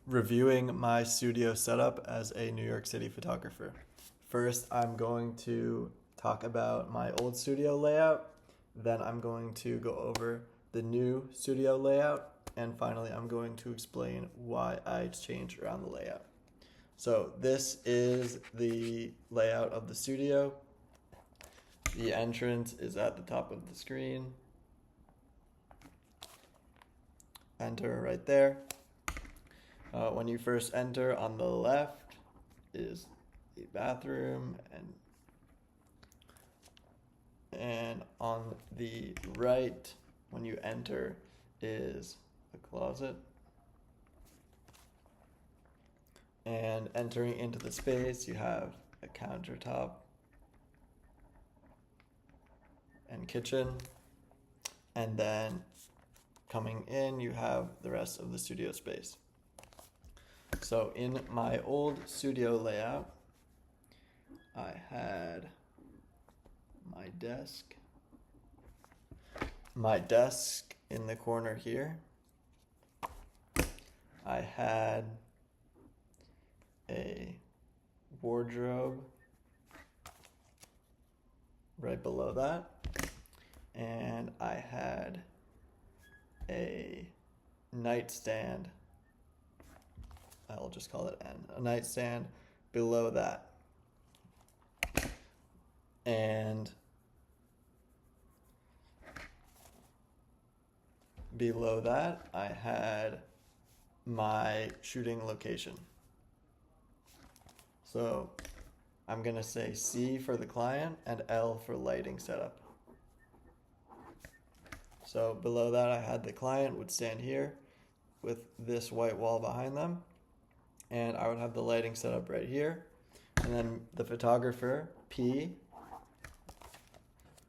reviewing my studio setup as a New York City photographer. First, I'm going to talk about my old studio layout. Then I'm going to go over the new studio layout. And finally, I'm going to explain why I changed around the layout. So this is the layout of the studio. The entrance is at the top of the screen. Enter right there. When you first enter, on the left is the bathroom, and on the right, when you enter, is a closet. And entering into the space, you have a countertop and kitchen. And then coming in, you have the rest of the studio space. So in my old studio layout, I had my desk in the corner here. I had a wardrobe right below that, and I had a nightstand. I'll just call it N. A nightstand below that. And below that, I had my shooting location. So I'm going to say C for the client and L for lighting setup. So below that, I had the client would stand here with this white wall behind them. And I would have the lighting set up right here. And then the photographer, P,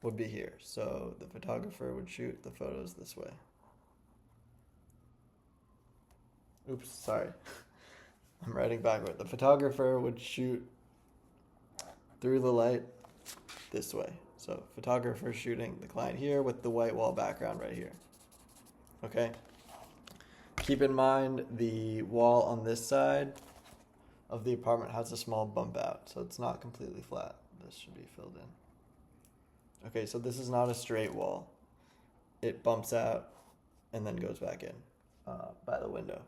would be here. So the photographer would shoot the photos this way. Oops, sorry. I'm writing backward. The photographer would shoot through the light this way. So photographer shooting the client here with the white wall background right here. Okay? Keep in mind the wall on this side of the apartment has a small bump out, so it's not completely flat. This should be filled in. Okay, so this is not a straight wall. It bumps out and then goes back in by the window.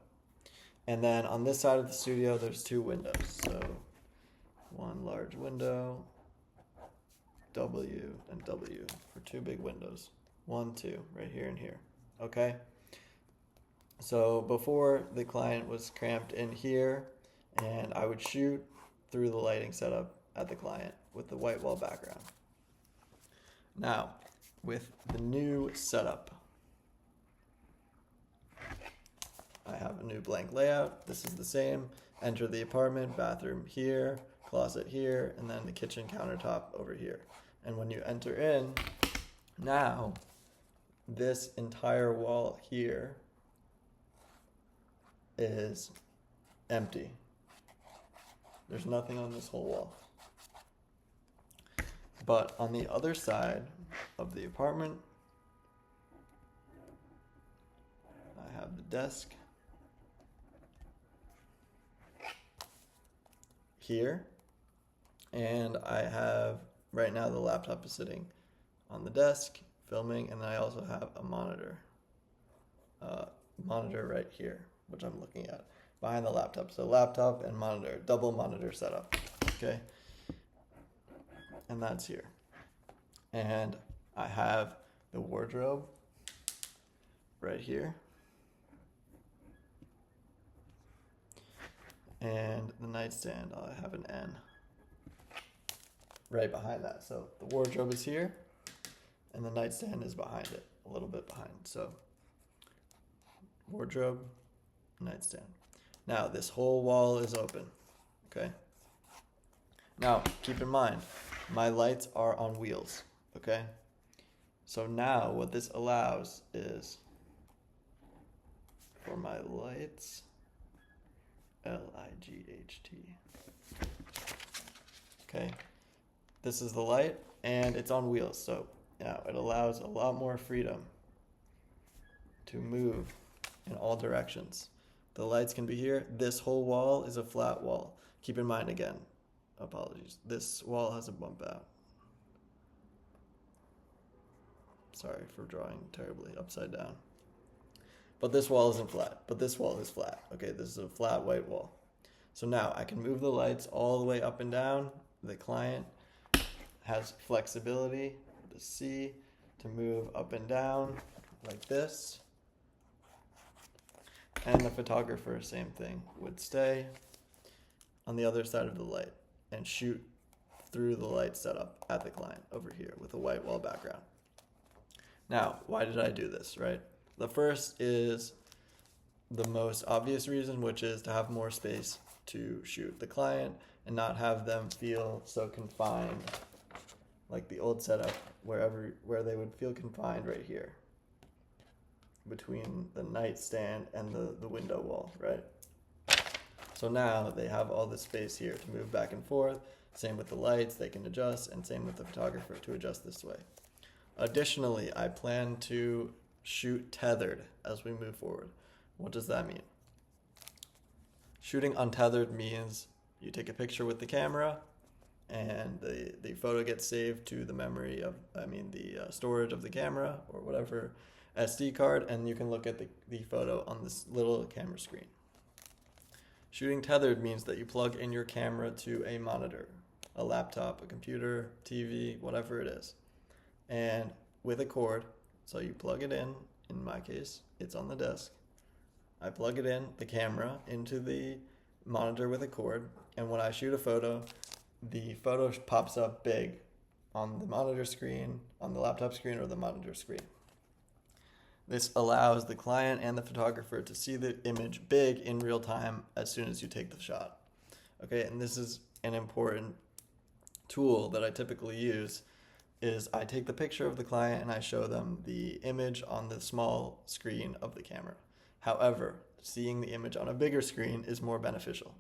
And then on this side of the studio, there's two windows. So one large window, W and W for two big windows. 1, 2, right here and here. Okay? So before, the client was cramped in here, and I would shoot through the lighting setup at the client with the white wall background. Now, with the new setup, I have a new blank layout. This is the same. Enter the apartment, bathroom here, closet here, and then the kitchen countertop over here. And when you enter in, now this entire wall here is empty. There's nothing on this whole wall. But on the other side of the apartment, I have the desk here, and I have, right now the laptop is sitting on the desk filming, and I also have a monitor right here, which I'm looking at behind the laptop. So laptop and monitor, double monitor setup. Okay. And that's here. And I have the wardrobe right here. And the nightstand, I have an N right behind that. So the wardrobe is here, and the nightstand is behind it, a little bit behind. So wardrobe, nightstand. Now this whole wall is open, okay? Now keep in mind, my lights are on wheels, okay? So now what this allows is for my lights, L-I-G-H-T. Okay, this is the light, and it's on wheels, so now it allows a lot more freedom to move in all directions. The lights can be here. This whole wall is a flat wall. Keep in mind again, apologies, this wall has a bump out. Sorry for drawing terribly upside down. But this wall isn't flat, but this wall is flat. Okay, this is a flat white wall. So now I can move the lights all the way up and down. The client has flexibility, the C, to move up and down like this. And the photographer, same thing, would stay on the other side of the light and shoot through the light setup at the client over here with a white wall background. Now, why did I do this, right? The first is the most obvious reason, which is to have more space to shoot the client and not have them feel so confined like the old setup where they would feel confined right here between the nightstand and the window wall, right? So now they have all this space here to move back and forth. Same with the lights, they can adjust, and same with the photographer to adjust this way. Additionally, I plan to shoot tethered as we move forward. What does that mean? Shooting untethered means you take a picture with the camera and the photo gets saved to the memory of, the storage of the camera or whatever SD card, and you can look at the photo on this little camera screen. Shooting tethered means that you plug in your camera to a monitor, a laptop, a computer, TV, whatever it is, and with a cord. So you plug it in my case, it's on the desk. I plug it in, the camera, into the monitor with a cord, and when I shoot a photo, the photo pops up big on the monitor screen, on the laptop screen, or the monitor screen. This allows the client and the photographer to see the image big in real time as soon as you take the shot. Okay, and this is an important tool that I typically use, is I take the picture of the client and I show them the image on the small screen of the camera. However, seeing the image on a bigger screen is more beneficial.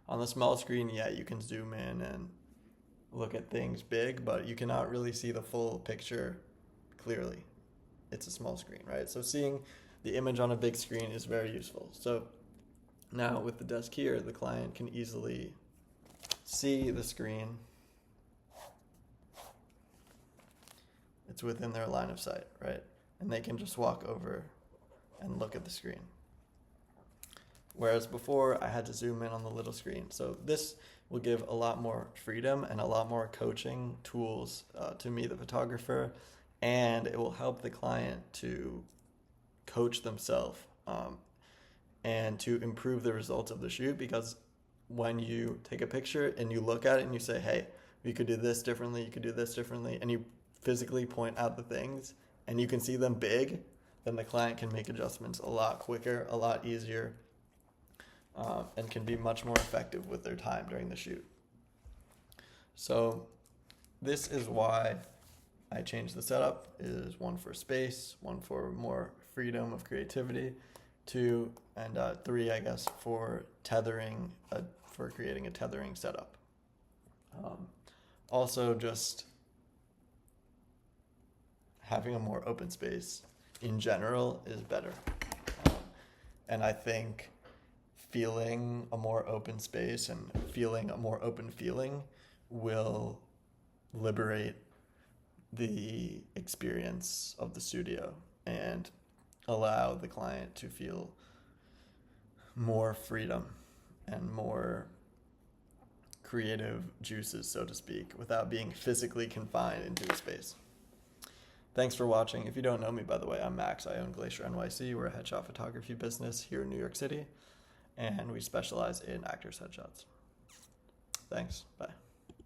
On the small screen, yeah, you can zoom in and look at things big, but you cannot really see the full picture clearly. It's a small screen, right? So seeing the image on a big screen is very useful. So now with the desk here, the client can easily see the screen. It's within their line of sight, right? And they can just walk over and look at the screen. Whereas before, I had to zoom in on the little screen. So this will give a lot more freedom and a lot more coaching tools to me, the photographer, and it will help the client to coach themselves and to improve the results of the shoot, because when you take a picture and you look at it and you say, hey, we could do this differently, you could do this differently, and you physically point out the things and you can see them big, then the client can make adjustments a lot quicker, a lot easier, and can be much more effective with their time during the shoot. So this is why I changed the setup. Is one for space, one for more freedom of creativity, 2 and 3, I guess, for tethering, for creating a tethering setup. Also, just having a more open space in general is better. And I think feeling a more open space and feeling a more open feeling will liberate the experience of the studio and allow the client to feel more freedom and more creative juices, so to speak, without being physically confined into a space. Thanks for watching. If you don't know me, by the way, I'm Max. I own Glacier NYC. We're a headshot photography business here in New York City, and we specialize in actors' headshots. Thanks. Bye.